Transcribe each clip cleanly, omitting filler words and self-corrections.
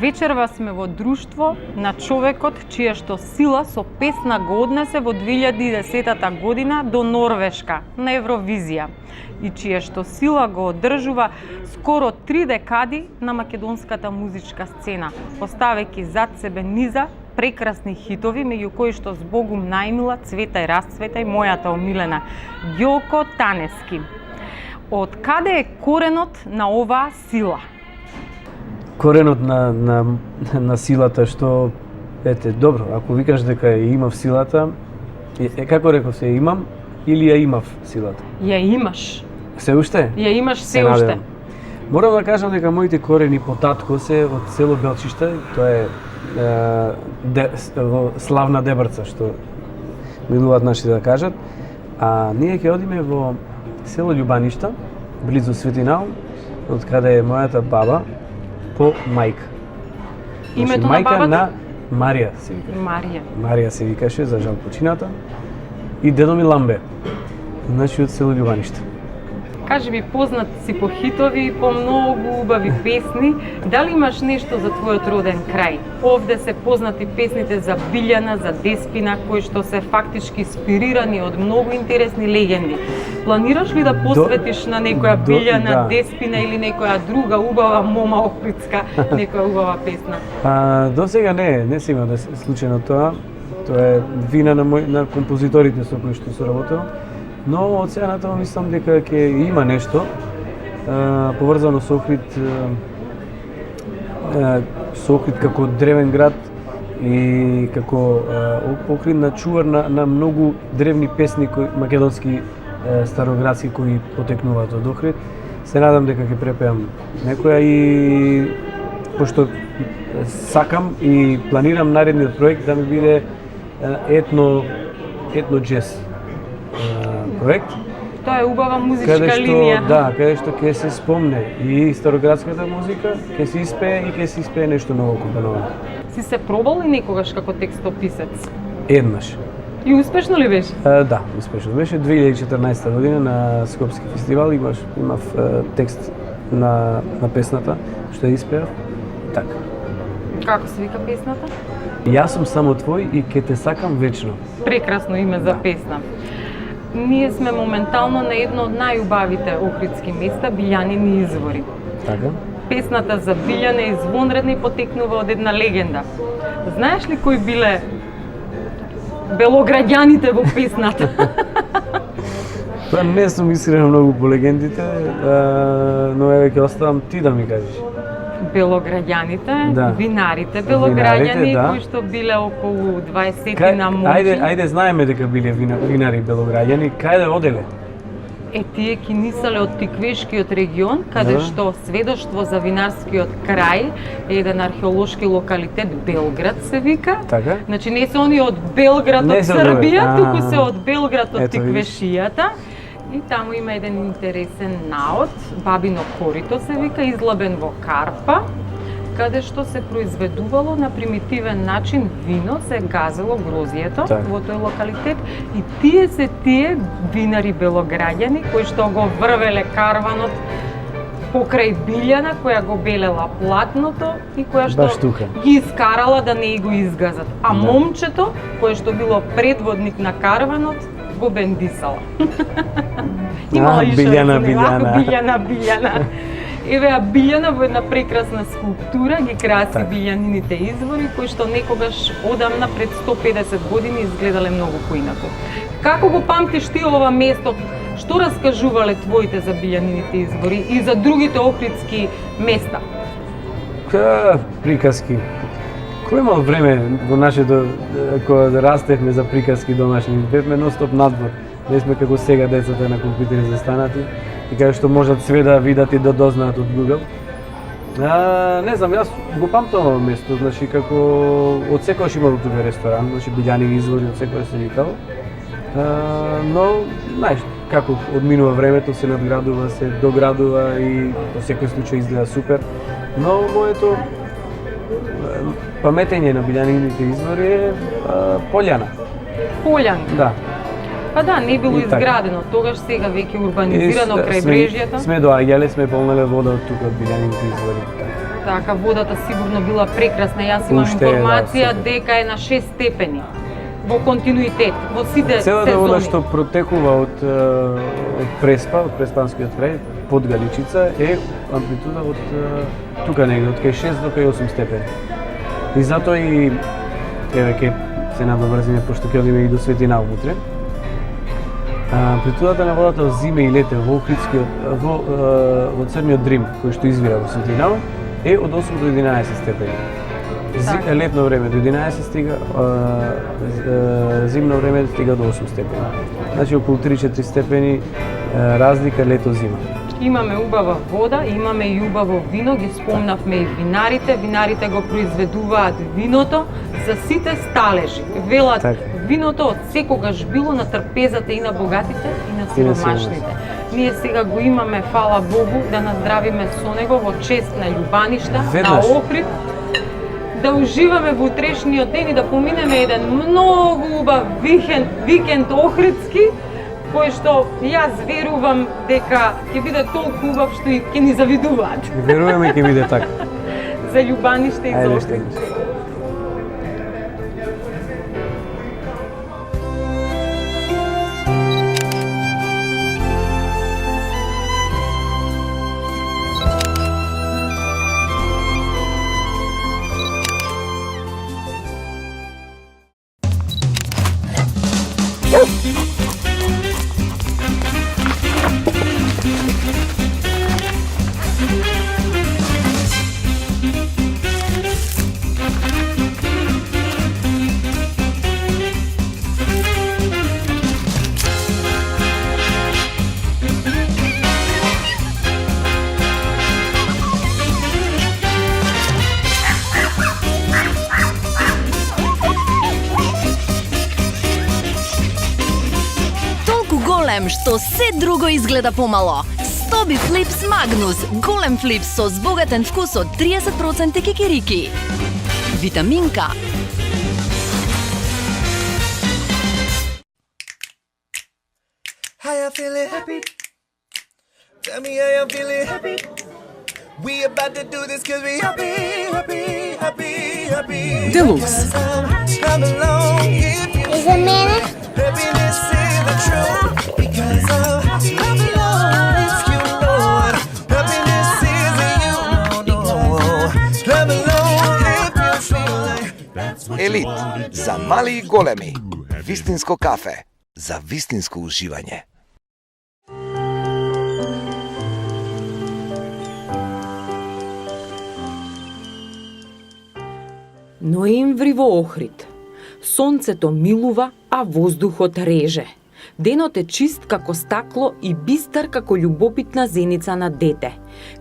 Вечерва сме во друштво на човекот чија што сила со песна го однесе во 2010 година до Норвешка на Евровизија и чија што сила го одржува скоро 3 декади на македонската музичка сцена, оставајќи зад себе низа прекрасни хитови, меѓу кои што збогум најмила, Цветај, расцветај, мојата омилена, Ѓоко Танески. Од каде е коренот на оваа сила? Коренот на силата што, ете, добро, ако викаш дека ја имав силата, како реков се, имам или ја имав силата? Ја имаш. Се уште? Ја имаш се уште. Морам да кажам дека моите корени по татко се од село Белчиште, тоа е во славна Дебрца, што милуваат нашите да кажат, а ние ќе одиме во село Љубаништа, близу Светинал, од каде е мојата баба по мајка. Името мајка на бабата? На Марија се вика. Марија. Марија се викаше, за жал почината. И дедо ми Ламбе, значи од село Љубаништа. Кажи ми, познат си по хитови, по многу убави песни. Дали имаш нешто за твојот роден крај? Овде се познати песните за Билјана, за Деспина, кои што се фактички инспирирани од многу интересни легенди. Планираш ли да посветиш на некоја Билјана, да. Деспина или некоја друга убава мома охридска, некоја убава песна? До сега не се има да се случајно тоа. Тоа е вина на композиторите со кои што соработувам. Но од сега натаму мислам дека ќе има нешто поврзано со Охрид како древен град и како Охрид на чувар на многу древни песни македонски староградски кои потекнуваат од Охрид. Се надам дека ќе препеам некоја и пошто сакам и планирам наредниот проект да ми биде етно џез проект. Тоа е убава музичка линија. Каде што ќе се спомне и староградската музика, ќе се испее и ќе се испее нешто ново компоновано. Си се пробал ли некогаш како текстописец? Еднаш. И успешно ли беше? Да, успешно беше. 2014 година на Скопски фестивал имав текст на песната што ја испеав. Така. Како се вика песната? Јас сум само твој и ќе те сакам вечно. Прекрасно име за песна. Ние сме моментално на едно од најубавите охридски места, Билјанини извори. Така. Песната за Билјана е извонредна и потекнува од една легенда. Знаеш ли кои биле белограѓаните во песната? Тоа не сум искрено многу по легендите, но еве ќе оставам ти да ми кажеш. Белограѓаните, да. Винарите белограѓани, да. кои што биле околу 20 на момци. Ајде знаеме дека биле винари белограѓани, каде оделе? Тие кинисале од Тиквешкиот регион, каде што сведоштво за винарскиот крај е еден археолошки локалитет, Белград се вика. Така? Значи не се они од Белград од Србија, туку се од Белград од Тиквешијата. И таму има еден интересен наод, Бабино корито се вика, излабен во карпа, каде што се произведувало на примитивен начин вино, се газело грозието во тој локалитет и тие винари белограѓани кои што го врвеле карванот покрај Билјана, која го белела платното и која што ги искарала да не го изгазат. А момчето, кое што било предводник на карванот, го бендисала. Билјана. Еве, Билјана во една прекрасна скулптура ги краси Билјанините извори, кои што некогаш одамна пред 150 години изгледале многу поинаку. Како го памтиш ти ова место? Што раскажувале твоите за Билјанините извори и за другите охридски места? Приказки. Кој имал време во нашето, кога растевме за приказки домашни, бевме ностоп надвор. Не сме како сега децата на компјутери застанати и каде што можат све да видат и да дознаат од Google. Не знам, јас го памтам ова место, значи како од секојаш имало тука ресторан, значи Билјани извори од секојаш се викало. Но знаеш како одминува времето, се надградува, се доградува и во секој случај изгледа супер. Но моето паметење на Билјанините извори е Полјана. Полјана? Да. Па да, не било изградено, тогаш сега веќе урбанизирано крај брежјата. Сме доаѓале, сме полнале вода од тука од Билјанините извори. Така, водата сигурно била прекрасна. Јас имам Уште е, информација да, дека е на 6 степени во континуитет, во сите Целата вода сезони. што протекува од Преспа, од Преспанскиот крај, под Галичица, е амплитуда од тука негде, од кај 6 до кај 8 степени. И затоа и, еве, ке се надобрзиме, пошто ќе одиме и до Светина утре. Амплитудата на водата во зиме и лете во Охридскиот, во Црниот Дрим, кој што извира во Светинава, е од 8 до 11 степени. Летно време до 11 стига, зимно време стига до 8 степени. Значи околу 3-4 степени разлика лето-зима. Имаме убава вода, имаме и убаво вино, ги спомнавме и винарите. Винарите го произведуваат виното за сите сталежи. Велат, така, виното од секогаш било на трпезата и на богатите и на сиромашните. Ние сега го имаме, фала Богу, да наздравиме со него во чест на Љубаништа, на Охрид, да уживаме во утрешниот ден и да поминеме еден многу убав викенд охридски, кој што јас верувам дека ќе биде толку убав што и ќе ни завидуваат. Веруваме ќе биде така. За Љубаниште и за Охрид. Што се друго изгледа помало. Стоби Флипс Магнус, голем флипс со збогатен вкус од 30% кикирики. Витаминка. How you feeling happy? Tell me how you feeling happy? We about to do this cause we happy. Deluxe. I'm alone if you Is it minute? happiness is the truth. Because I'm alone if you know it. Happiness is a you. No. I'm alone if you feel like. Елит за мали и големи. Вистинско кафе за вистинско уживање. Ноември во Охрид. Сонцето милува, а воздухот реже. Денот е чист како стакло и бистар како љубопитна зеница на дете.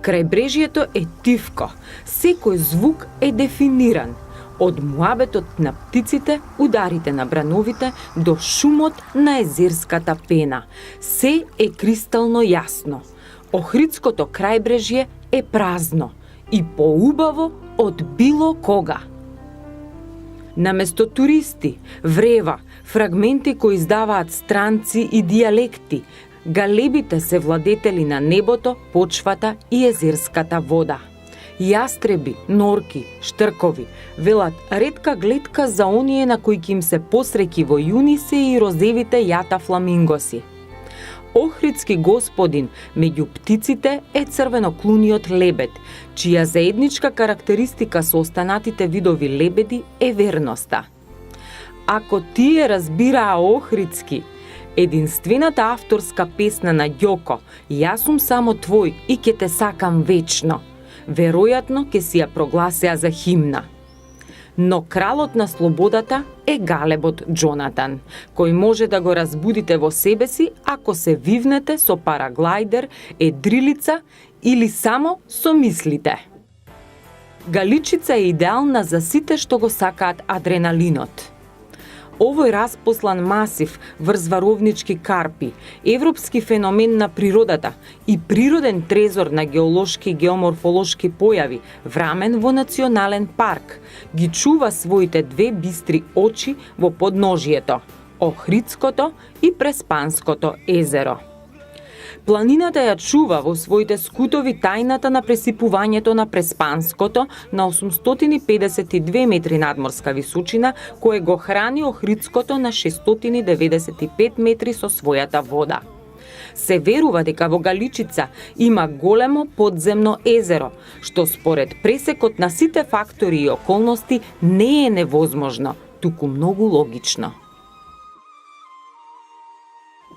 Крајбрежјето е тивко, секој звук е дефиниран. Од муабетот на птиците, ударите на брановите, до шумот на езерската пена. Се е кристално јасно. Охридското крајбрежје е празно и поубаво од било кога. Наместо туристи, врева, фрагменти кои издаваат странци и дијалекти, галебите се владетели на небото, почвата и езерската вода. Јастреби, норки, штркови, велат ретка гледка за оние на кои им се посреќи во јуни се и розевите јата фламингоси. Охридски господин меѓу птиците е црвеноклуниот лебед, чија заедничка карактеристика со останатите видови лебеди е верноста. Ако тие разбираа охридски, единствената авторска песна на Ѓоко "Јас сум само твој и ќе те сакам вечно", веројатно ќе си ја прогласеа за химна. Но кралот на слободата е галебот Џонатан, кој може да го разбудите во себе си ако се вивнете со параглајдер, едрилица или само со мислите. Галичица е идеална за сите што го сакаат адреналинот. Овој распослан масив врз варовнички карпи, европски феномен на природата и природен трезор на геолошки и геоморфолошки појави, врамен во национален парк, ги чува своите две бистри очи во подножието – Охридското и Преспанското езеро. Планината ја чува во своите скутови тајната на пресипувањето на Преспанското на 852 метри надморска височина, кое го храни Охридското на 695 метри со својата вода. Се верува дека во Галичица има големо подземно езеро, што според пресекот на сите фактори и околности не е невозможно, туку многу логично.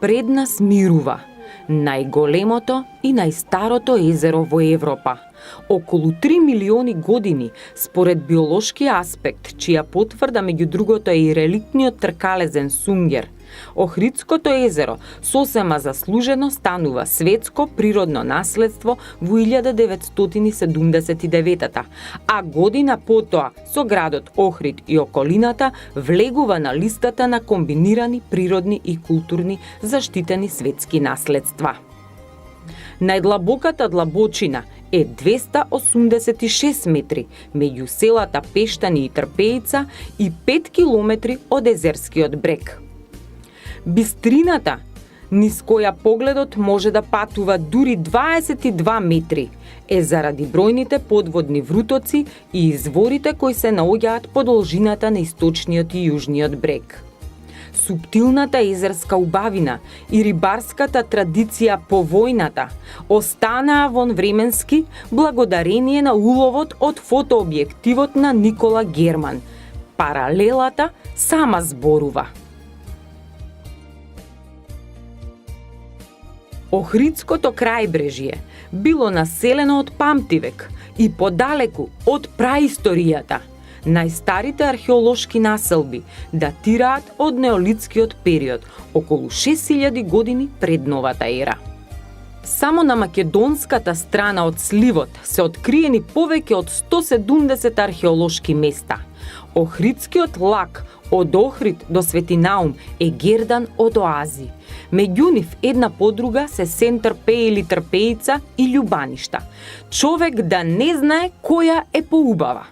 Пред нас мирува најголемото и најстарото езеро во Европа. Околу 3 милиони години, според биолошки аспект, чија потврда меѓу другото е и реликтниот тркалезен сунгер, Охридското езеро сосема заслужено станува светско природно наследство во 1979, а година потоа со градот Охрид и околината влегува на листата на комбинирани природни и културни заштитени светски наследства. Најдлабоката длабочина е 286 метри меѓу селата Пештани и Трпеица и 5 километри од езерскиот брег. Бистрината, низ која погледот може да патува дури 22 метри, е заради бројните подводни врутоци и изворите кои се наоѓаат по должината на источниот и јужниот брег. Суптилната езерска убавина и рибарската традиција по војната останаа вонвременски благодарение на уловот од фотообјективот на Никола Герман. Паралелата сама зборува. Охридското крајбрежје било населено од памтивек и подалеку од праисторијата. Најстарите археолошки населби датираат од неолитскиот период, околу 6000 години пред новата ера. Само на македонската страна од сливот се откриени повеќе од 170 археолошки места. Охридскиот лак од Охрид до Светинаум е гердан од оази. Меѓу нив една по друга се Сен-Трпеј или Трпеица и Љубаништа. Човек да не знае која е поубава.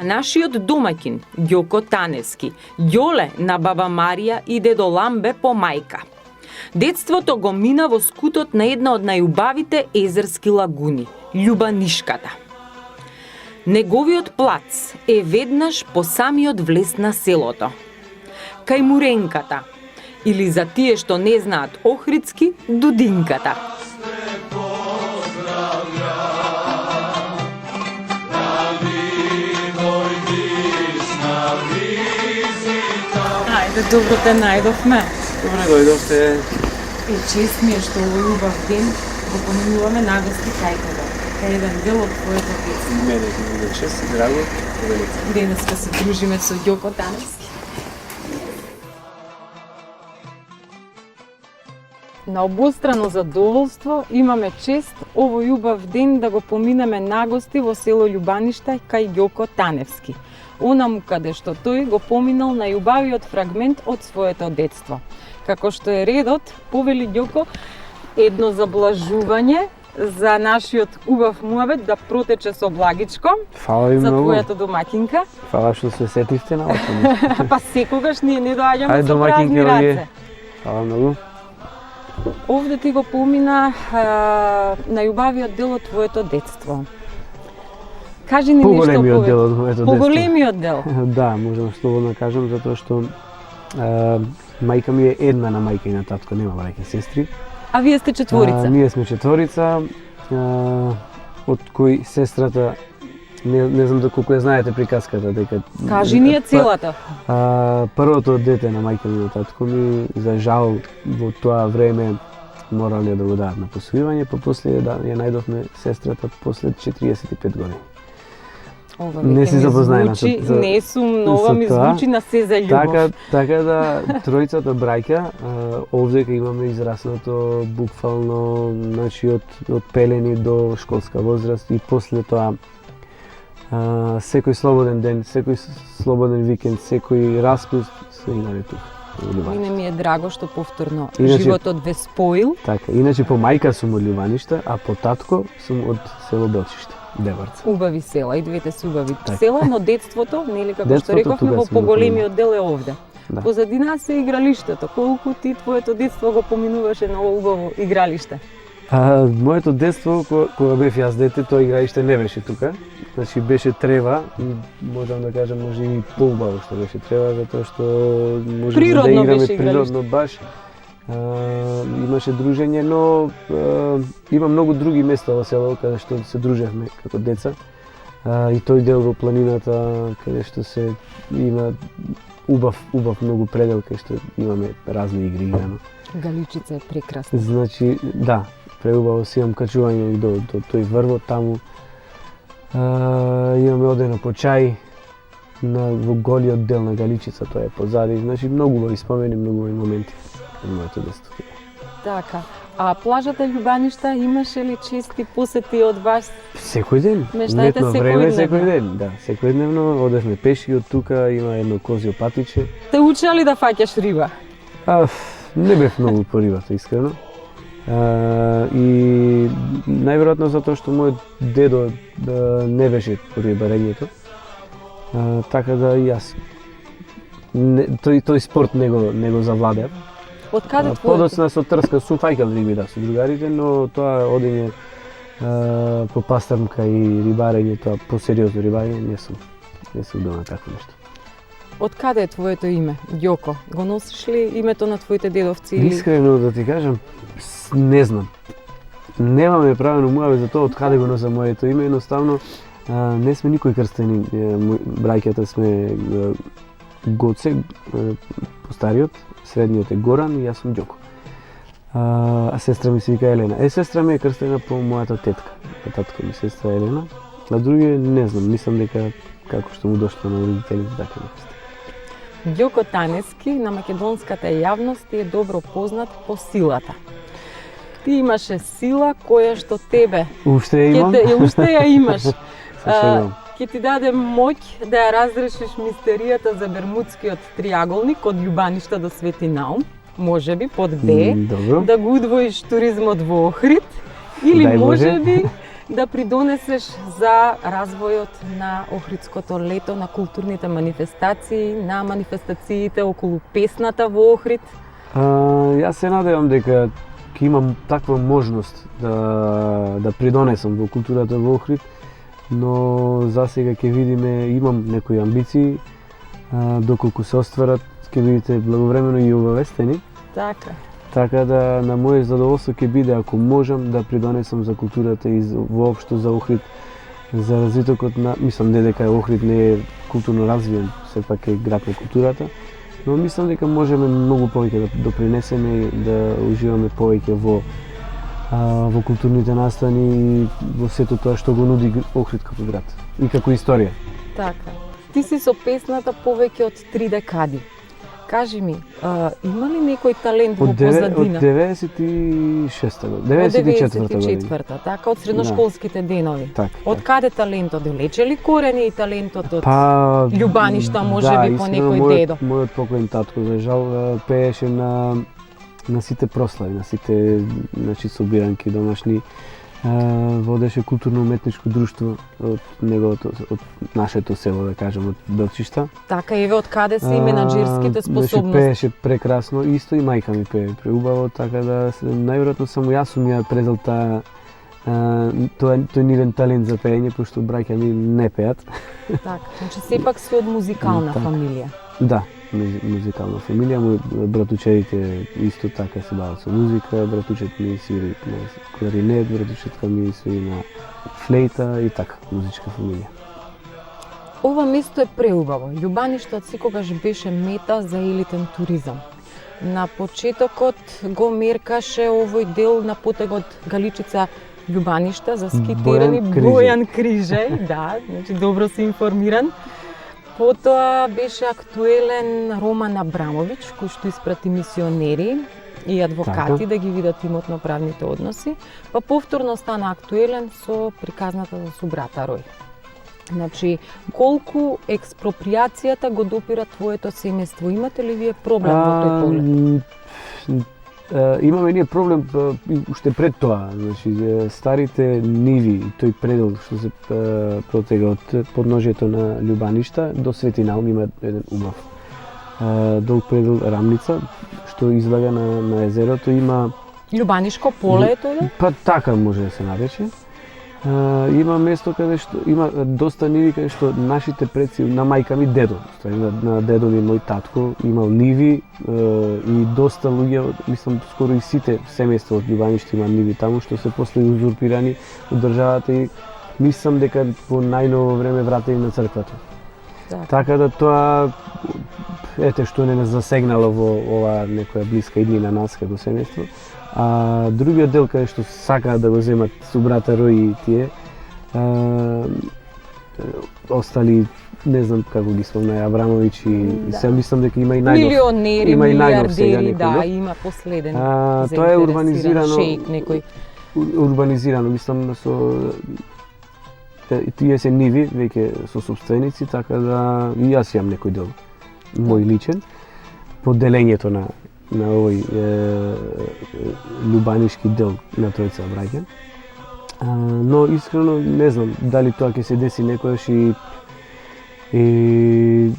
Нашиот домаќин, Ѓоко Таневски, ѓоле на баба Марија и дедо Ламбе по мајка. Детството го мина во скутот на една од најубавите езерски лагуни, Љубанишката. Неговиот плац е веднаш по самиот влез на селото. Кај Муренката, или за тие што не знаат охридски, Дудинката. Ајде, добро те најдовме. Добре дојдовте. Чест ми е што овој убав ден го поминуваме на гости кај тебе. Кај еден дел од твоето детство. Мене ќе биде чест и драго. Денеска се дружиме со Ѓоко Таневски. На обострано задоволство имаме чест овој убав ден да го поминеме на гости во село Љубаништа кај Ѓоко Таневски. Онаму каде што тој го поминал најубавиот фрагмент од своето детство. Како што е редот, повели Ѓоко едно заблажување за нашиот убав муабет да протече со благичко. Фала ви за многу. твојата домаќинка. Фала што се сетивте на ова. Па секогаш ние не доаѓаме Ајде, со празни домаќинке, раце. овие. Фала многу. Овде ти го помина најубавиот дел од твоето детство. Кажи ни нешто Поголемиот повеќе. дел од моето детство. Поголемиот дел. Да, можам слободно да кажам, затоа што мајка ми е една на мајка и на татко, нема браќа и сестри. А вие сте четворица. Ние сме четворица, од кои сестрата, не знам колку ја знаете приказката, дека... Кажи ни ја целата. Првото дете на мајка ми и на татко ми, за жал, во тоа време морале да го дадат на посвојување, па после ја најдовме сестрата после 45 години. Ова Не си ми запознаена звучи, со не сум нова, ми тоа. звучи на се за љубов. Така да тројцата браќа овде кај имаме израснато буквално, значи од пелени до школска возраст и после тоа секој слободен ден, секој слободен викенд, секој распуст се имаме тука. од Љубаниште. Мене ми е драго што повторно Иначе- животот ве споил. Така, иначе по мајка сум од Љубаниште, а по татко сум од село Белчиште, Деварца. Убави села, и двете се убави Така. села, но детството, нели како Детството што рековме, тука во сме го поголемиот дел е овде. Да. Позади нас е игралиштето. Колку ти твоето детство го поминуваше на убаво игралиште? Моето детство, кога бев јас дете, тоа играиште не беше тука. Значи беше трева и можам да кажам може и поубаво што беше трева, затоа што може да Природно играме беше природно баш. Имаше дружење, но има многу други места во село каде што се дружевме како деца. И тој дел во планината каде што се има убав многу предел каде што имаме разни игри играно. Галичица е прекрасна. Значи, да, преубаво си имам качување до тој врвот таму. Имаме одено по чај во голиот дел на Галичица, тоа е позади. Значи, многу убави спомени, многу убави моменти од моето детство. Така. А плажата Љубаништа имаше ли чести посети од вас? Секој ден. Мечтаете Летно време секојдневно? секој ден, да. Секојдневно одевме пешки од тука, има едно козјо патиче. Те учели да фаќаш риба? Не бев многу по рибата, искрено. И најверојатно затоа што мојот дедо не беше по рибарењето. Така да и јас тој спорт не го завладеав. Од каде твоето? Подоцна со трска сум фаќал риби да со другарите, но тоа одење по пастрмка и рибарење, тоа по сериозно рибарење не сум бил на такво нешто. Од каде е твоето име? Ѓоко. Го носиш ли името на твоите дедовци или? Искрено да ти кажам, не знам. Немаме правено муаве за тоа од каде го носам моето име, едноставно не сме никој крстени. Браќата сме Гоце, постариот, средниот е Горан и јас сум Ѓоко. А сестра ми се вика Елена. Сестра ми е крстена по мојата тетка. Татко ми сестра Елена. А други не знам, мислам дека како што му дошло на родителите така не крстена. Ѓоко Танески на македонската јавност е добро познат по силата. Ти имаше сила која што тебе Уште ја имам. уште ја имаш. Сошегувам. Ќе ти даде моќ да ја разрешиш мистеријата за Бермудскиот триаголник од Љубаништа до Свети Наум. Можеби под Б, Добро. да го удвоиш туризмот во Охрид или Дај Боже. можеби да придонесеш за развојот на Охридското лето, на културните манифестации, на манифестациите околу песната во Охрид. Јас се надевам дека ќе имам таква можност да придонесам во културата во Охрид, но засега ќе видиме, имам некои амбиции, доколку се остварат, ќе видите благовремено и обавестени. Така. Така да на моје задоволство ќе биде ако можам да придонесам за културата и воопшто за Охрид, за развитокот на, мислам дека Охрид не е културно развиен, сепак е град на културата, но мислам дека можеме многу повеќе да допринесеме и да уживаме повеќе во културните настани и во сето тоа што го нуди Охрид како град и како историја. Така. Ти си со песната повеќе од 3 декади. Кажи ми, има ли некој талент во Од позадина? 96-та година, 94-та година. 94-та, така, од средношколските денови. Така. Од каде талентот? Лече ли корени и талентот од Па, Љубаништа, можеби по искрено, некој дедо? Мојот покоен татко, за жал, пееше на сите прослави, на сите собиранки домашни. Водеше културно-уметничко друштво од нашето село, да кажем, од Белчишта. Така, еве од каде се и менаџерските способности? Пееше прекрасно, исто и мајка ми пее преубаво, така да најверојатно само јас сум ја презел тој нивен талент за пеење, пошто браќа ми не пеат. Така, значи сепак си од музикална Така. фамилија. Да, музикална фамилија, мој братучедите исто така се бават со музика, братучет ми свири на кларинет, братучетка ми свири на флейта и така, музичка фамилија. Ова место е преубаво. Љубаништот секогаш беше мета за елитен туризам. На почетокот го меркаше овој дел на потегот Галичица Љубаништа за скитирани Бојан Крижај, да, значи добро си информиран. Потоа беше актуелен Роман Абрамовиќ, кој што испрати мисионери и адвокати Така. да ги видат имотно-правните односи, па повторно стана актуелен со приказната за собрата Рој. Значи, колку експроприацијата го допира твоето семејство? Имате ли вие проблем во тој поглед? Имаме ние проблем уште пред тоа. Значи, старите ниви и тој предел што се протега од подножјето на Љубаништа до Свети Наум има еден убав долг предел Рамница што излага на езерото, има Љубанишко поле е тоа? Па така може да се нарече. Има место каде што има доста ниви каде што нашите предци, на мајка ми дедо, на дедо ми мој татко имал ниви и доста луѓе, мислам скоро и сите семејства од Љубаниште има ниви таму што се после узурпирани од државата и мислам дека по најново време вратени на црквата. Така да тоа ете што не засегнало во ова некоја блиска иднина нас како семејство. А другиот дел каде што сакаат да го земат со брата Рој и тие остали, не знам како ги спомна, Абрамович и се мислам дека има и најнов. Милионери, има и милиардери, да, има последен. Тоа е урбанизирано. Шејк некој. Урбанизирано, мислам со тие се ниви веќе со собственици, така да и јас имам некој дел мој личен поделењето на овој љубанишки дел на тројца браќа. Но искрено не знам дали тоа ќе се деси некојаш и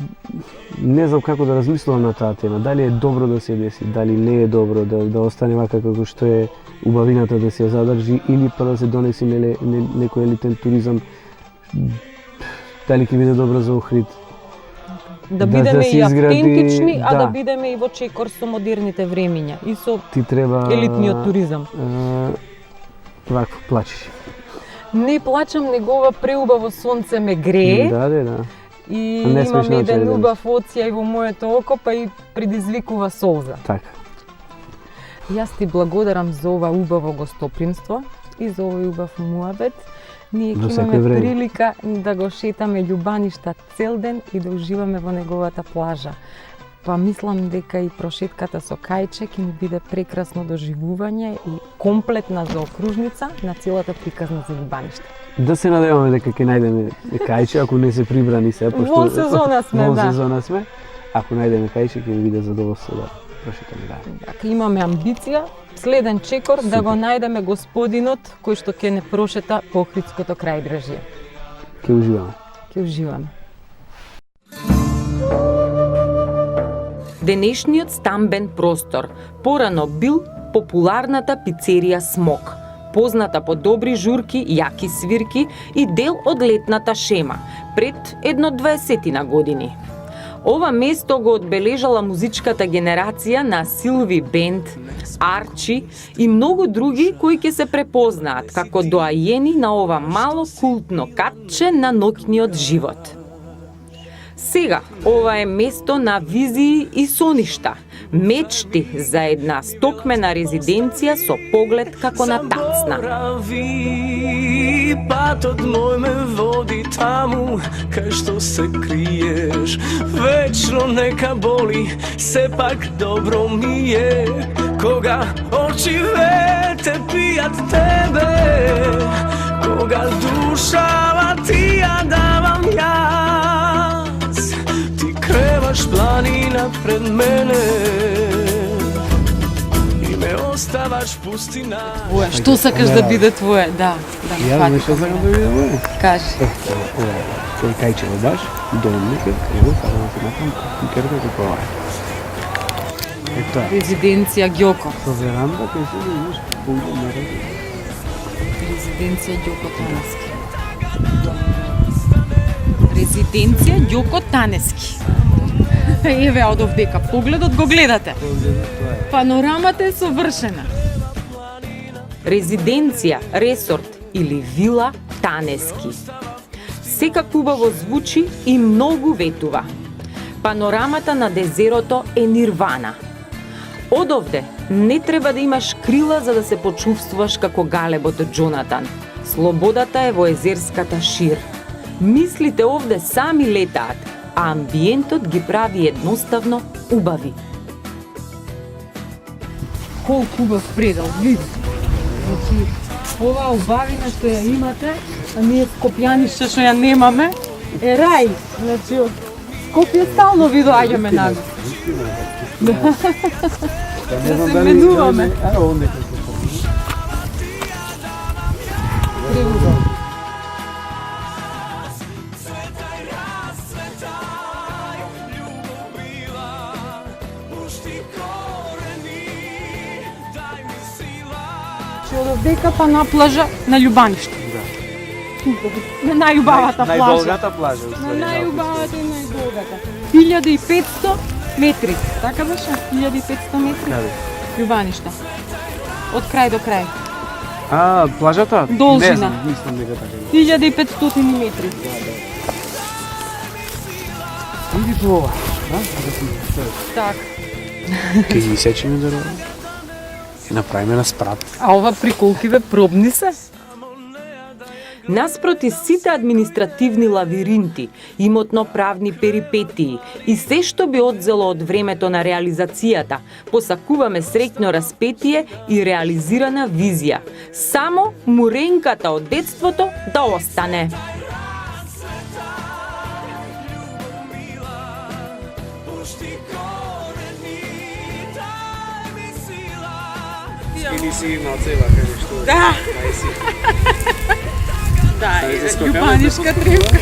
не знам како да размислувам на таа тема. Дали е добро да се деси, дали не е добро да остане вака како што е убавината да се ја задржи или па да се донеси некој елитен туризам. Дали ќе биде добро за Охрид? Да бидеме и автентични, да. Да бидеме и во чекор со модерните времиња и со треба елитниот туризам. Вакво плачеш. Не плачам, негова преубаво сонце ме грее. Да. И имам еден убав оцјај во моето око, па и предизвикува солза. Така. Јас ти благодарам за ова убаво гостопримство и за овој убав муабет. Ние ќе имаме прилика да го шетаме Љубаништа цел ден и да уживаме во неговата плажа. Па мислам дека и прошетката со Кајче ќе ни биде прекрасно доживување и комплетна заокружница на целата приказна за Љубаниште. Да се надеваме дека ќе најдеме Кајче, ако не се прибрани се, пошто во сезона сме, во сезона сме. Ако најдеме Кајче ќе ни биде задоволство да прошетаме да. Така, имаме амбиција следен чекор да го најдеме господинот кој што ќе не прошета по Охридското крајбрежје. Ќе уживаме. Ќе уживаме. Денешниот стамбен простор порано бил популарната пицерија Смок, позната по добри журки, јаки свирки и дел од летната шема пред едно 20 години. Ова место го одбележала музичката генерација на Силви Бенд, Арчи и многу други кои ќе се препознаат како доајени на ова мало култно катче на ноќниот живот. Сега, ова е место на визии и соништа, мечти за една стокмена резиденција со поглед како на тацна. Патот мој ме води таму кај што се криеш. Вечно нека боли, сепак добро ми е кога очивете пијат тебе, кога душава ти ја давам јас. Ти креваш планина пред мене и ме оставаш пустина. Што сакаш да биде твое? Да. Ја не што сакам да биде мој. Кажи. Тој Кајче баш, домник, ево, сакам да се направам кукерка како ова. Ето. Резиденција Ѓоко. Со веранда кај се имаш поглед на реки. Резиденција Ѓоко Танески. Резиденција Ѓоко Танески. Еве од овдека погледот го гледате. Панорамата е совршена. Резиденција, ресорт или вила Танески. Секак убаво звучи и многу ветува. Панорамата на дезерото е нирвана. Одовде не треба да имаш крила за да се почувствуваш како галебот од Џонатан. Слободата е во езерската шир. Мислите овде сами летаат, а амбиентот ги прави едноставно убави. Колку убав предел, види. Значи, оваа убавина што ја имате А ние Скопјаниште што ја немаме е рај. Значи од Скопје стално ви доаѓаме на. Да се менуваме. Од овдека па на плажа на Љубаниште. На најубавата плажа. Најдолгата плажа. На најубавата и најдолгата. 1500 метри. Така беше? 1500 метри. Каде? Љубаниште. Од крај до крај. А, плажата? Должина. Не знам, мислам дека така. 1500 метри. Иди по ова. Так. Ке ги сечеме за ова. И направиме на спрат. А ова приколкиве пробни се? Наспроти сите административни лавиринти, имотно-правни перипетии и се што би одзело од времето на реализацијата, посакуваме среќно распетие и реализирана визија. Само муренката од детството да остане. Или си на цела, каде што. Да. Да, и љубанишка тревка.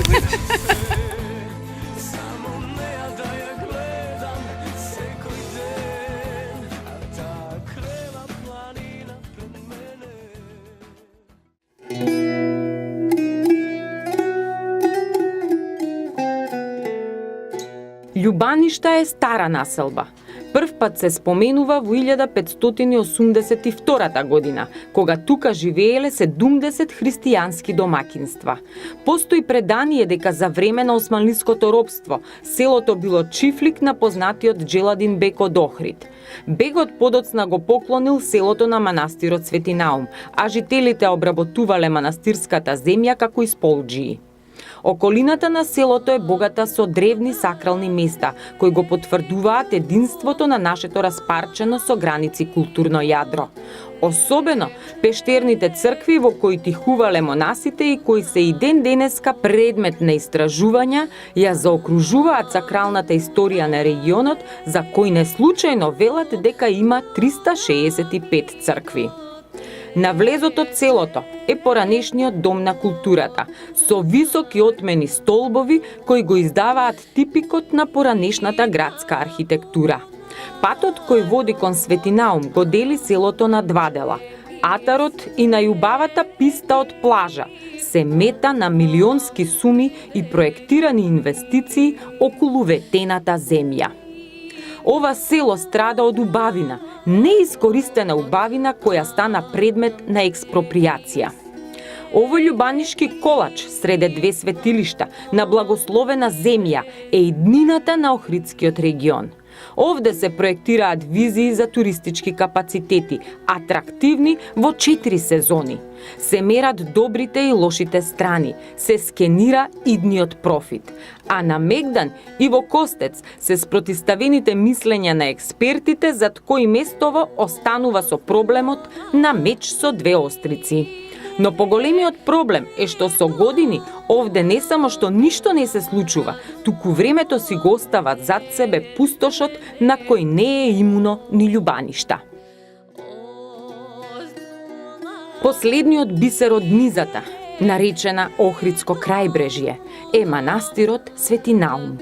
Љубаништа е стара населба. Прв пат се споменува во 1582 година, кога тука живееле 70 христијански домакинства. Постои предание дека за време на османлиското робство селото било чифлик на познатиот Джеладин бек од Охрид. Бегот подоцна го поклонил селото на манастирот Свети Наум, а жителите обработувале манастирската земја како исполџии. Околината на селото е богата со древни сакрални места, кои го потврдуваат единството на нашето распарчено со граници културно јадро. Особено пештерните цркви во кои тихувале монасите и кои се и ден денеска предмет на истражувања, ја заокружуваат сакралната историја на регионот, за кој не случајно велат дека има 365 цркви. На влезот од селото е поранешниот дом на културата, со високи отмени столбови кои го издаваат типикот на поранешната градска архитектура. Патот кој води кон Свети Наум го дели селото на два дела. Атарот и најубавата писта од плажа се мета на милионски суми и проектирани инвестиции околу ветената земја. Ова село страда од убавина, неискористена убавина која стана предмет на експроприација. Овој љубанишки колач среде две светилишта на благословена земја е иднината на Охридскиот регион. Овде се проектираат визии за туристички капацитети, атрактивни во 4 сезони. Се мерат добрите и лошите страни, се скенира идниот профит. А на Мегдан и во Костец се спротиставените мислења на експертите зад кои местово останува со проблемот на меч со две острици. Но поголемиот проблем е што со години овде не само што ништо не се случува, туку времето си го остават зад себе пустошот на кој не е имуно ни љубаништа. Последниот бисер од низата, наречена Охридско крајбрежје, е манастирот Свети Наум.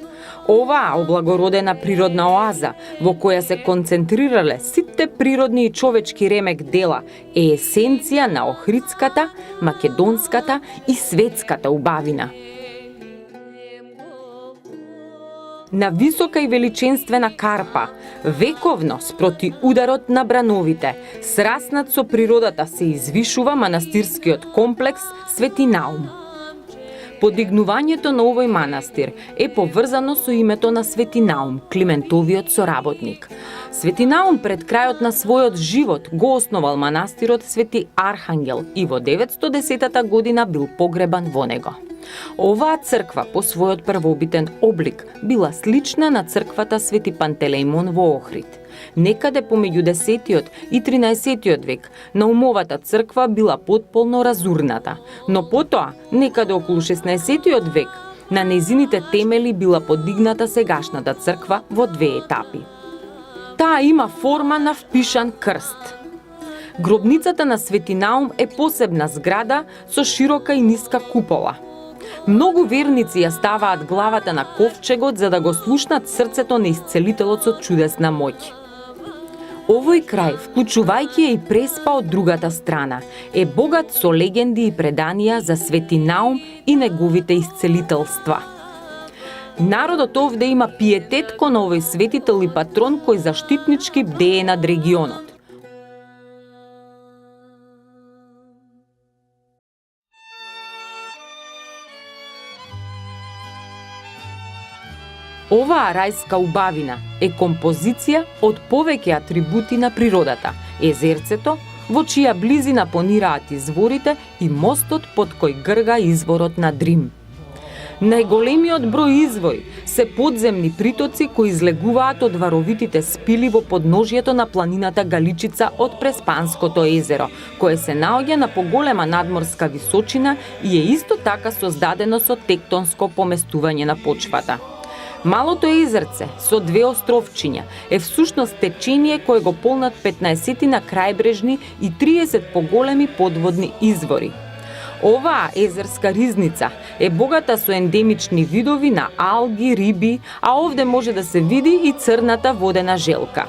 Оваа облагородена природна оаза, во која се концентрирале сите природни и човечки ремек дела, е есенција на охридската, македонската и светската убавина. На висока и величенствена карпа, вековно спроти ударот на брановите, сраснат со природата се извишува манастирскиот комплекс Свети Наум. Подигнувањето на овој манастир е поврзано со името на Свети Наум, Климентовиот соработник. Свети Наум пред крајот на својот живот го основал манастирот Свети Архангел и во 910 година бил погребан во него. Оваа црква по својот првобитен облик била слична на црквата Свети Пантелеимон во Охрид. Некаде помеѓу 10 и 13 век наумовата црква била потполно разурната, но потоа, некаде околу 16 век, на незините темели била подигната сегашната црква во 2 етапи. Таа има форма на впишан крст. Гробницата на Свети Наум е посебна зграда со широка и ниска купола. Многу верници ја ставаат главата на ковчегот за да го слушнат срцето на исцелителот со чудесна моќ. Овој крај, вклучувајќи и Преспа од другата страна, е богат со легенди и преданија за Свети Наум и неговите исцелителства. Народот овде има пиетет кон овој светител и патрон кој заштитнички бдее над регионот. Оваа рајска убавина е композиција од повеќе атрибути на природата, езерцето, во чија близина понираат изворите и мостот под кој грга изворот на Дрим. Најголемиот број извори се подземни притоци кои излегуваат од варовитите спили во подножјето на планината Галичица од Преспанското езеро, кое се наоѓа на поголема надморска височина и е исто така создадено со тектонско поместување на почвата. Малото езерце со 2 островчиња е всушност течение кое го полнат 15 на крајбрежни и 30 поголеми подводни извори. Оваа езерска ризница е богата со ендемични видови на алги, риби, а овде може да се види и црната водена желка.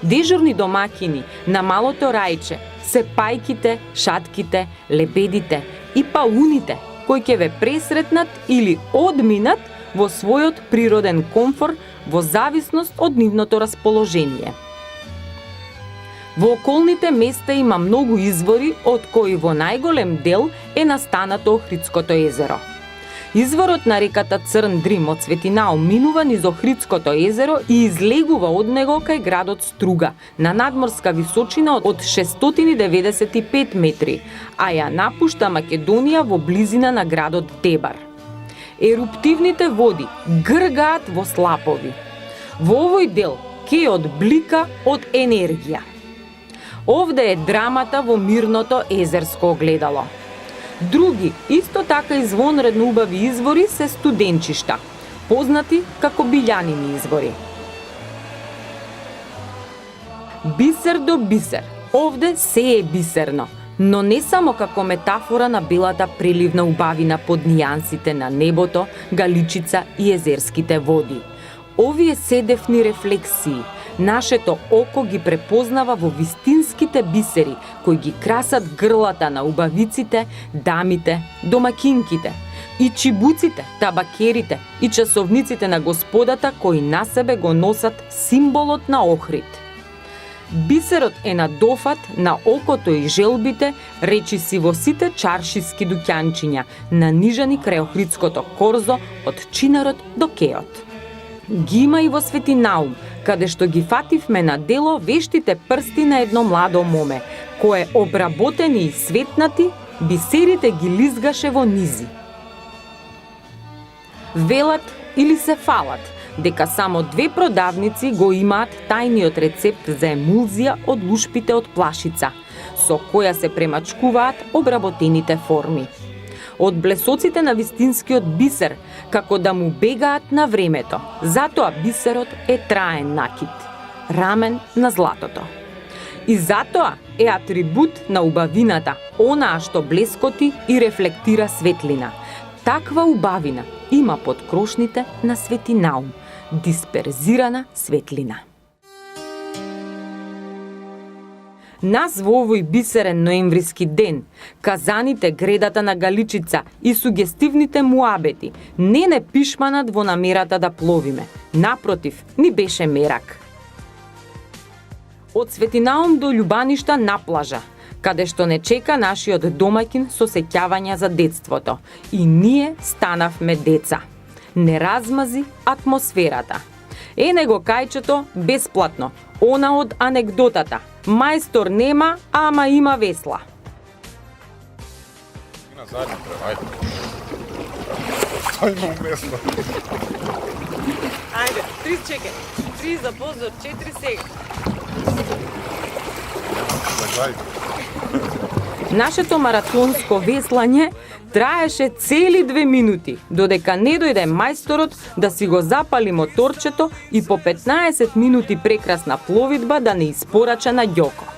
Дежурни домакини на малото рајче се пајките, шатките, лебедите и пауните кои ќе ве пресретнат или одминат во својот природен комфор во зависност од нивното расположение. Во околните места има многу извори, од кои во најголем дел е настанато Охридското езеро. Изворот на реката Црн Дрим од Свети Наум минува низ Охридското езеро и излегува од него кај градот Струга, на надморска височина од 695 метри, а ја напушта Македонија во близина на градот Дебар. Еруптивните води гргаат во слапови. Во овој дел кеот блика од енергија. Овде е драмата во мирното езерско огледало. Други, исто така извонредно убави извори се студенчишта, познати како билјанини извори. Бисер до бисер. Овде се е бисерно, но не само како метафора на белата преливна убавина под нијансите на небото, Галичица и езерските води. Овие седефни рефлексии нашето око ги препознава во вистинските бисери кои ги красат грлата на убавиците, дамите, домакинките, и чибуците, табакерите и часовниците на господата кои на себе го носат символот на Охрид. Бисерот е на дофат на окото и желбите, речиси во сите чаршиски дуќанчиња, нанижани крај Охридското корзо од чинарот до кеот. Ги има и во Свети Наум, каде што ги фативме на дело вештите прсти на едно младо моме, кое обработени и светнати, бисерите ги лизгаше во низи. Велат или се фалат дека само 2 продавници го имаат тајниот рецепт за емулзија од лушпите од плашица, со која се премачкуваат обработените форми. Од блесоците на вистинскиот бисер, како да му бегаат на времето. Затоа бисерот е траен накид, рамен на златото. И затоа е атрибут на убавината, онаа што блескоти и рефлектира светлина. Таква убавина има под крошните на Свети Наум, дисперзирана светлина. Нас во овој бисерен ноемвриски ден, казаните, гредата на Галичица и сугестивните муабети не пишманат во намерата да пловиме. Напротив, ни беше мерак. Од Свети Наум до Љубаништа на плажа, каде што не чека нашиот домаќин со сеќавања за детството. И ние станавме деца. Не размази атмосферата. Е него кајчето бесплатно, она од анегдотата. Мајстор нема, ама има весла. На задње треба, ајде. Тој има весла. Ајде, 3 чеке. 3 за позор, 4 сега. Нашето маратонско веслање траеше цели 2 минути, додека не дојде мајсторот да си го запали моторчето и по 15 минути прекрасна пловидба да не испорача на ѓоко.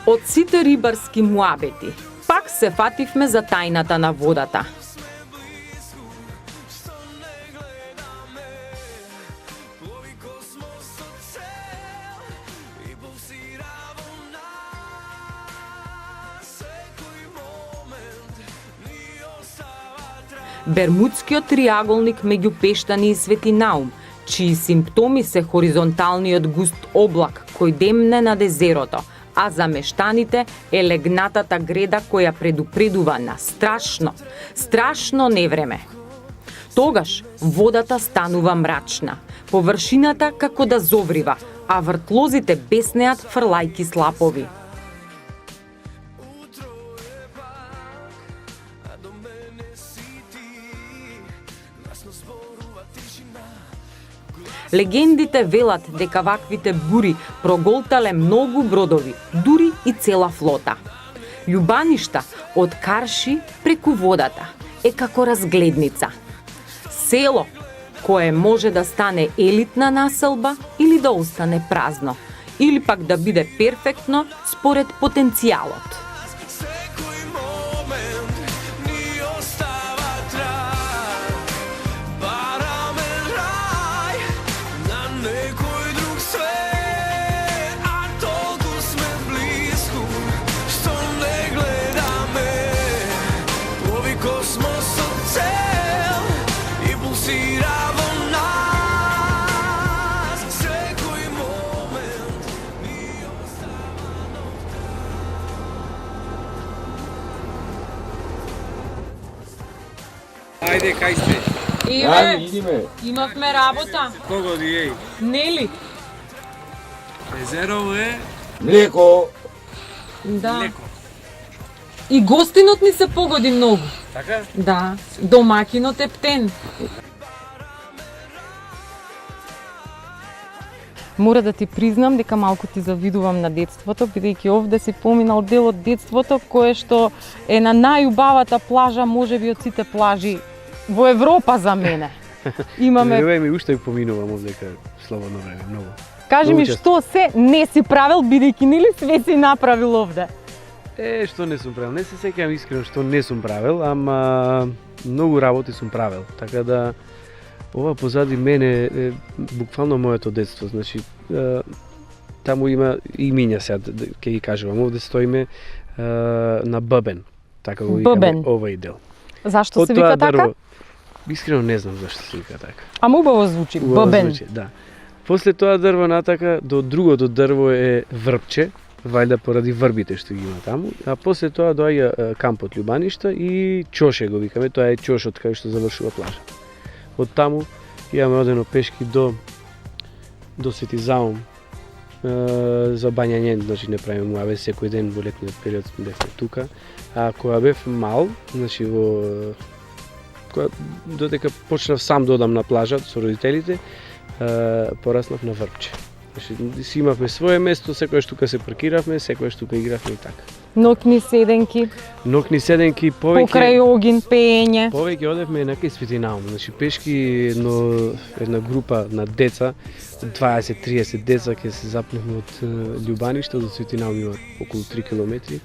Од сите рибарски муабети, пак се фативме за тајната на водата. Бермудскиот триаголник меѓу Пештани и Светинаум, чии симптоми се хоризонталниот густ облак кој демне над езерото, а за мештаните е легнатата греда која предупредува на страшно невреме. Тогаш водата станува мрачна, површината како да зоврива, а вртлозите беснеат фрлајки слапови. Легендите велат дека ваквите бури проголтале многу бродови, дури и цела флота. Љубаништа од Карши преку водата е како разгледница. Село кое може да стане елитна населба или да остане празно, или пак да биде перфектно според потенцијалот. Ајде, кај сте? Иве, имавме работа. Кого di еј? Нели? Езерово е Млеко. Да. млеко. И гостинот ни се погоди многу. Така? Да, домакинот е птен. Мора да ти признам дека малку ти завидувам на детството, бидејќи овде си поминал дел од детството, кое што е на најубавата плажа, можеби од сите плажи во Европа за мене. Имаме... Верувај ми, уште поминувам овдека слободно време, многу. Кажи ми Многу што се не си правил, бидејќи нели све си направил овде? Што не сум правил? Не се сеќавам искрено што не сум правил, ама многу работи сум правил. Така да ова позади мене е буквално моето детство. Значи, таму има имиња сега, ќе ги кажувам. Овде стоиме на Ббен. Така го викаме овој дел. Зашто се вика така? Искрено не знам зашто се вика така. Ама убаво звучи, Ббен. Да. После тоа дрво натака до другото дрво е врбче, вајда поради врбите што ги има таму, а после тоа доаѓа кампот Љубаништа и Чоше го викаме, тоа е чошот кај што завршува плажа. Од таму имаме одено пешки до Свети Заум за бањање, значи не правиме муаве секој ден во летниот период бевме тука, а кога бев мал, значи додека почнав сам да одам на плажа со родителите, пораснав на врбче. Значи, си имавме свое место, секојаш тука се паркиравме, секојаш тука игравме и така. Нокни седенки. Нокни седенки, повеќе... Покрај огин, пеење. Повеќе одевме на кај Светинаум. Значи, пешки една група на деца, 20-30 деца, ќе се запневме од Љубаништа до Светинаум, има околу 3 километри.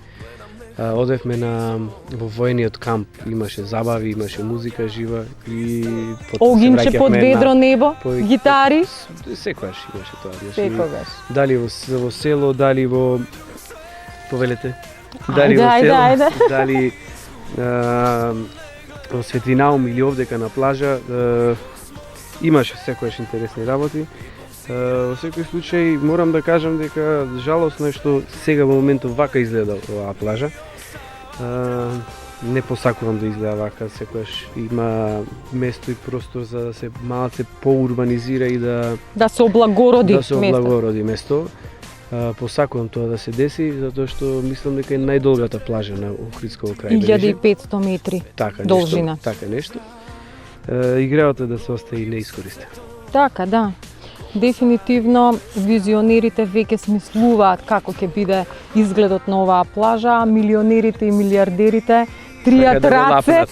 Одевме во војниот камп, имаше забави, имаше музика жива и огинче под ведро небо, гитари. Секогаш имаше тоа. Секогаш. Дали во село, дали во повелете. Дали во село, дали во Светинаум или овдека на плажа, имаше секогаш интересни работи. Во секој случај морам да кажам дека жалосно е што сега во моментов вака изгледа оваа плажа. Не посакувам да изгледа вака, секогаш има место и простор за да се малце поурбанизира и да се облагороди место. Посакувам тоа да се деси затоа што мислам дека е најдолгата плажа на Охридско крајбрежје. 1500 метри должина. Така нешто. Играта да се остаи неискористена. Така, да. Дефинитивно визионерите веќе смислуваат како ќе биде изгледот на оваа плажа, милионерите и милиардерите тријат раце,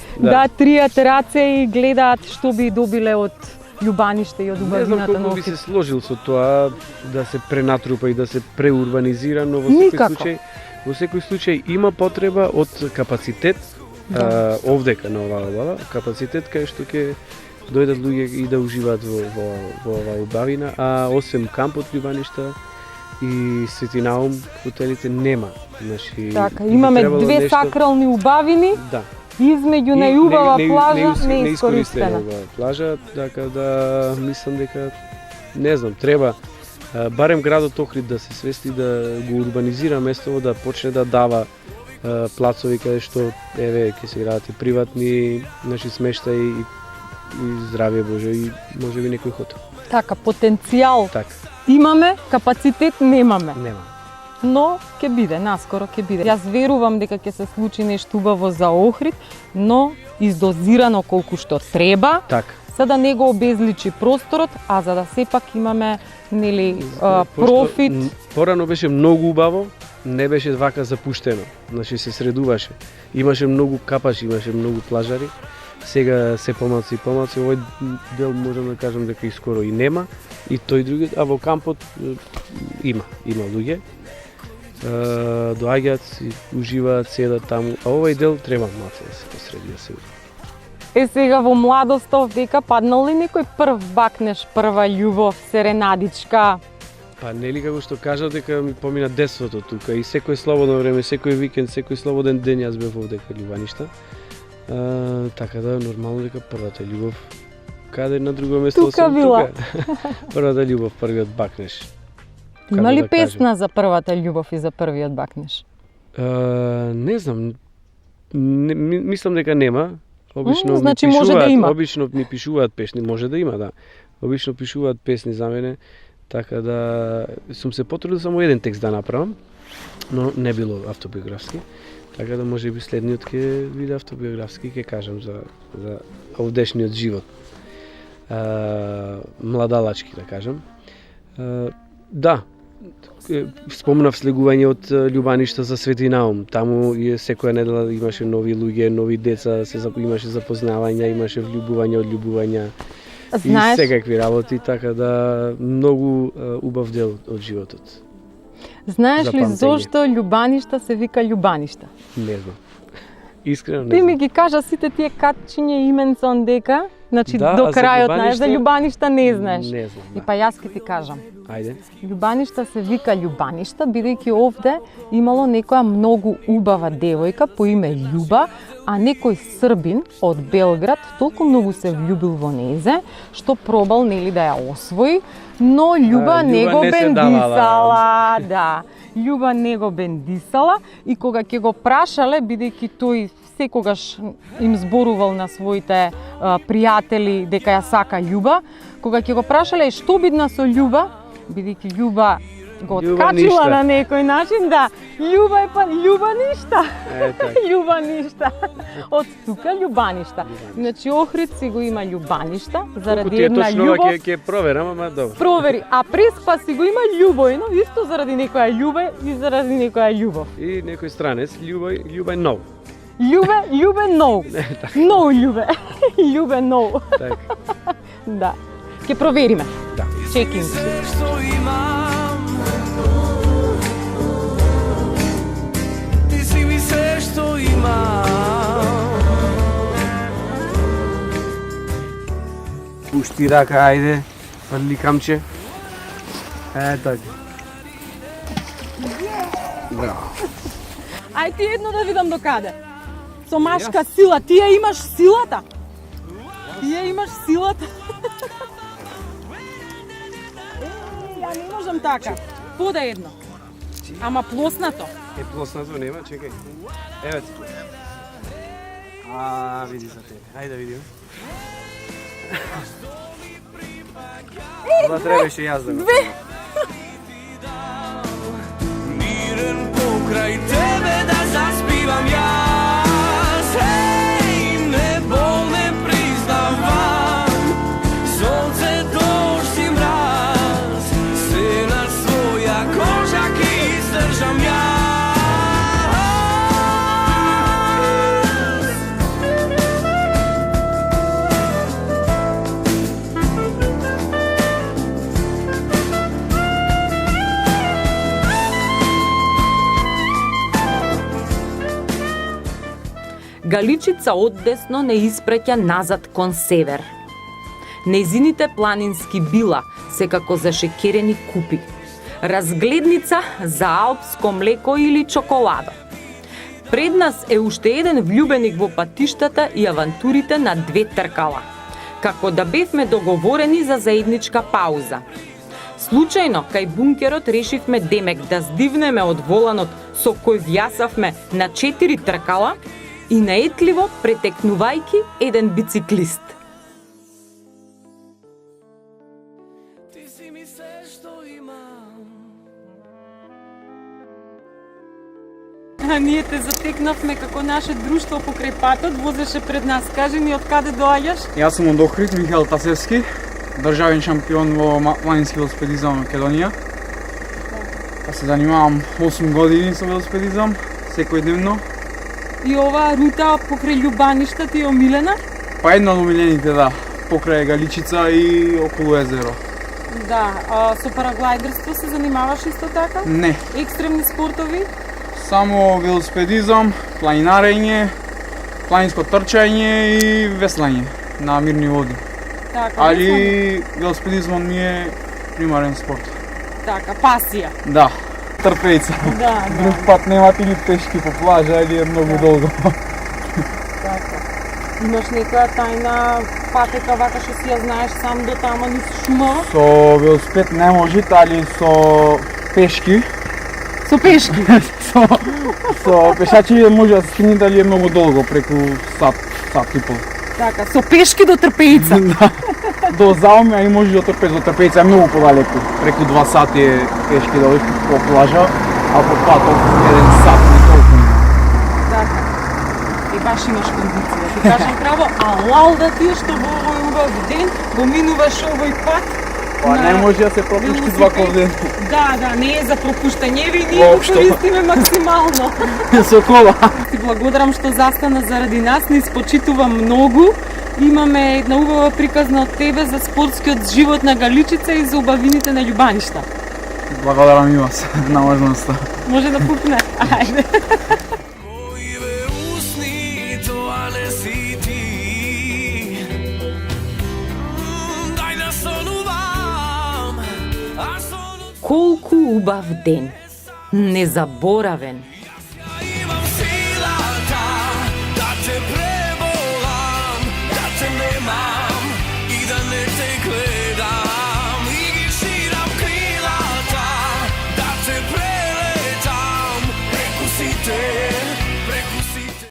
тријат раце и гледаат што би добиле од љубаниште и од убавината на Не знам колку би се сложил со тоа да се пренатрупа и да се преурбанизира, но во секој случај има потреба од капацитет овдека на оваа обала, капацитет кај што ќе дојдат луѓе и да уживаат во оваа убавина, а освен кампот љубаништа и Свети Наум хотелите нема. Значи, така, имаме две сакрални убавини. Да. Измеѓу најубава плажа не искористена плажа, така да мислам дека не знам, треба барем градот Охрид да се свести да го урбанизира местово, да почне да дава плацови каде што еве ќе се градат и приватни, значи смештаи и здравје Боже и можеби некој хотел. Така, потенцијал така имаме, капацитет немаме. Нема. Но ќе биде, наскоро ќе биде. Јас верувам дека ќе се случи нешто убаво за Охрид, но издозирано колку што треба. Така. За да не го обезличи просторот, а за да сепак имаме нели профит. Порано беше многу убаво, не беше вака запуштено. Значи се средуваше. Имаше многу капачи, имаше многу плажари. Сега се помалци и помалци, овој дел можам да кажам дека и скоро и нема, и тој другиот, а во кампот има луѓе. Доаѓаат и уживаат, седат таму, а овој дел треба малце да се посреди да се узи. Сега во младост овдека паднал ли некој прв бакнеш, прва љубов, серенадичка? Па нели како што кажав дека ми помина детството тука и секој слободно време, секој викенд, секој слободен ден јас бев овдека љубаништа. Така да нормално дека првата љубов каде на друго место тука била. Првата љубов, првиот бакнеш. Има ли песна за првата љубов и за првиот бакнеш? Не знам. Мислам дека нема. Обично значи ми може да има. Обично ми пишуваат песни, може да има, да. Обично пишуваат песни за мене, така да сум се потрудил само еден текст да направам, но не било автобиографски. Така да може би следниот ќе биде автобиографски, ќе кажам за овдешниот живот. Младалачки, да кажам. Да, спомнав слегување од љубаништа за Свети Наум. Таму секоја недела имаше нови луѓе, нови деца, имаше запознавања, имаше влюбување, одљубувања. Знаеш... И секакви работи, така да многу убав дел од животот. Знаеш ли зошто љубаништа се вика љубаништа? Не знам. Искрено не Ти знам. ми ги кажа сите тие катчиња именцон дека, значи да, до крајот знаеш, за љубаништа не знаеш. Не знам, да. И па јас ќе ти кажам. Ајде. Љубаништа се вика љубаништа, бидејќи овде имало некоја многу убава девојка по име Љуба, а некој србин од Белград толку многу се влюбил во незе, што пробал нели да ја освои, но Љуба не го бендисала, да. Љуба не го бендисала и кога ќе го прашале, бидејќи тој секогаш им зборувал на своите пријатели дека ја сака Љуба, кога ќе го прашале што бидна со Љуба, бидејќи Љуба го откачила на некој начин, да, Љуба ништа. Љуба ништа. Од тука љубаништа. Значи Охрид си го има љубаништа заради една љубов. Колку ти е точно ќе проверам, ама добро. Провери, а Преспа си го има љубојно, исто заради некоја љубе и заради некоја љубов. И некој странец, Љубе нов. Љубе нов. Нов љубе. Љубе нов. Така. Да. Ќе провериме. Да. Чекинг. Што имам. Пушти рака, ајде. Фрли камче. Така. Браво. Ај ти едно да видам до каде. Со машка сила, ти ја имаш силата. Ја не можам така. Пода едно. Ама плоснато. Плоснато нема, чекај. Еве. Види за тебе. Ајде да видиме. Това требаше јас да го. Мирен покрај тебе да заспивам јас. Хеј, не бол не признавам. Сонце, дожд и мрак. Галичица оддесно не испраќа назад кон север. Нејзините планински била секако зашекерени купи. Разгледница за алпско млеко или чоколадо. Пред нас е уште еден влюбеник во патиштата и авантурите на две тркала. Како да бевме договорени за заедничка пауза. Случајно, кај бункерот решивме демек да здивнеме од воланот со кој вјасавме на 4 тркала и наетливо претекнувајки еден бициклист. Ти си ми се што имам. А ние те затекнавме како наше друштво покрај патот, возеше пред нас. Кажи ни од каде доаѓаш? Јас сум од Охрид, Михаил Тасевски, државен шампион во планински велосипедизам во Македонија. Се занимавам 8 години со велосипедизам, секојдневно. И оваа рута покрај Љубаништа ти е омилена? Па една од омилените, да, покрај Галичица и околу езеро. Да, а со параглајдерство се занимаваш исто така? Не, Екстремни спортови? само велосипедизам, планинарење, планинско трчање и веслање на мирни води. Така, Али велосипедизмот ми е примарен спорт. така, пасија. Да, трпејца. Да, Друг пат немате или пешки по плажа или е многу долго. така. Имаш некоја тајна патека вака што си ја знаеш сам до тама низ шумава? Со велосипед не може, али со пешки. Со пешки. Со пешачи може да се стигне, дали е многу долго, преку сат и пол. Така, со пешки до Трпејца. Да. До Зауме, а и може до Трпејца. До Трпејца е многу подалеку. Преку 2 сати е пешки да одиш по плажа, а по патот 1 сат и толку. Така. И баш имаш кондиција. Ти кажам право, алал да ти е што во овој убав ден го минуваш овој пат. Па не може да се пропушти 2 ден. Да, не е за пропуштање, ви ние го Воопшто. користиме максимално. Со кола. Ти благодарам што застана заради нас, ни спочитува многу. Имаме една убава приказна од тебе за спортскиот живот на Галичица и за убавините на Љубаништа. Благодарам и вас на можноста. Може да пукне? Ајде. Моите усни, тоа не си ти. Дај да сонувам, а сонот Колку убав ден, незаборавен.